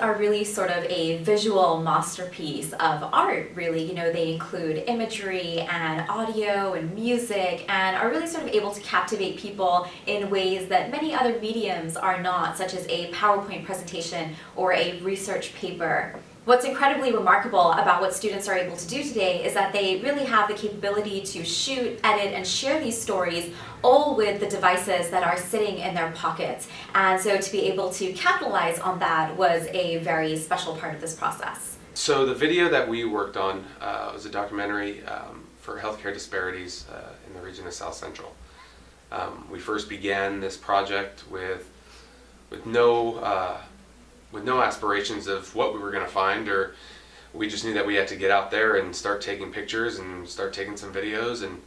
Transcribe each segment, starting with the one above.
are really sort of a visual masterpiece of art, really. You know, they include imagery and audio and music and are really sort of able to captivate people in ways that many other mediums are not, such as a PowerPoint presentation or a research paper. What's incredibly remarkable about what students are able to do today is that they really have the capability to shoot, edit, and share these stories all with the devices that are sitting in their pockets. And so to be able to capitalize on that was a very special part of this process. So the video that we worked on was a documentary for healthcare disparities in the region of South Central. We first began this project with no aspirations of what we were going to find, or we just knew that we had to get out there and start taking pictures and start taking some videos. And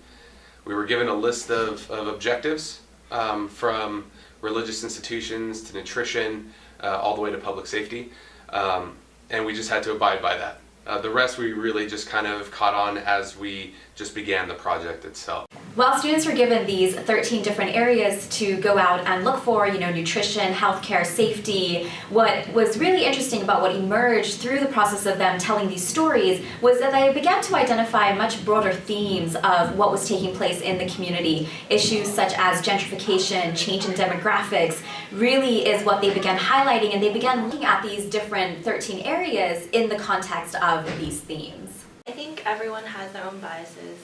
we were given a list of objectives from religious institutions to nutrition, all the way to public safety, and we just had to abide by that. The rest we really just kind of caught on as we just began the project itself. While students were given these 13 different areas to go out and look for, nutrition, healthcare, safety, what was really interesting about what emerged through the process of them telling these stories was that they began to identify much broader themes of what was taking place in the community. Issues such as gentrification, change in demographics, really is what they began highlighting, and they began looking at these different 13 areas in the context of these themes. I think everyone has their own biases,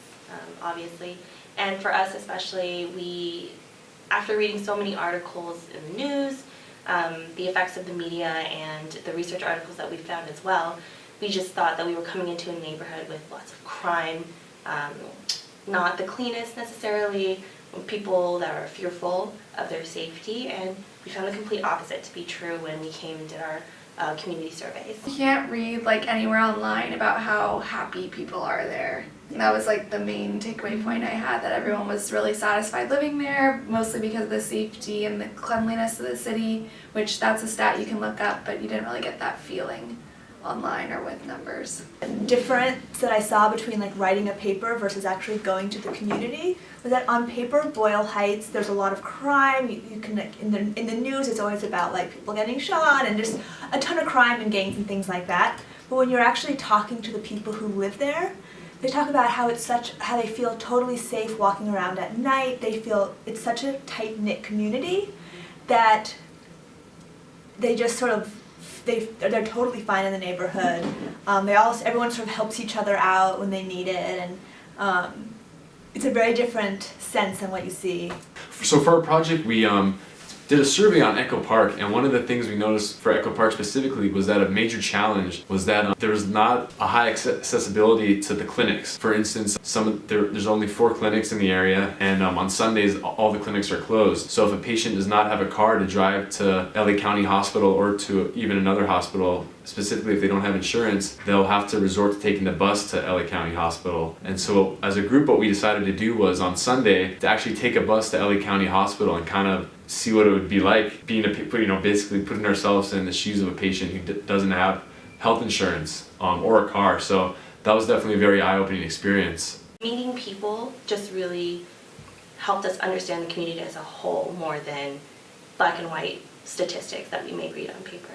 obviously. And for us especially, after reading so many articles in the news, the effects of the media and the research articles that we found as well, we just thought that we were coming into a neighborhood with lots of crime, not the cleanest necessarily, people that are fearful of their safety, and we found the complete opposite to be true when we came and did our community surveys. You can't read anywhere online about how happy people are there. That was the main takeaway point I had, that everyone was really satisfied living there, mostly because of the safety and the cleanliness of the city, which that's a stat you can look up, but you didn't really get that feeling online or with numbers. The difference that I saw between writing a paper versus actually going to the community was that on paper, Boyle Heights, there's a lot of crime. You can in the news, it's always about people getting shot and just a ton of crime and gangs and things like that. But when you're actually talking to the people who live there, they talk about how they feel totally safe walking around at night. They feel it's such a tight-knit community that they just they're totally fine in the neighborhood. Everyone sort of helps each other out when they need it, and it's a very different sense than what you see. So for our project, we did a survey on Echo Park, and one of the things we noticed for Echo Park specifically was that a major challenge was that there was not a high accessibility to the clinics. For instance, there's only 4 clinics in the area, and on Sundays all the clinics are closed. So if a patient does not have a car to drive to LA County Hospital or to even another hospital, specifically if they don't have insurance, they'll have to resort to taking the bus to LA County Hospital. And so as a group, what we decided to do was on Sunday to actually take a bus to LA County Hospital and kind of see what it would be like being basically putting ourselves in the shoes of a patient who doesn't have health insurance or a car. So that was definitely a very eye-opening experience. Meeting people just really helped us understand the community as a whole more than black and white statistics that we may read on paper.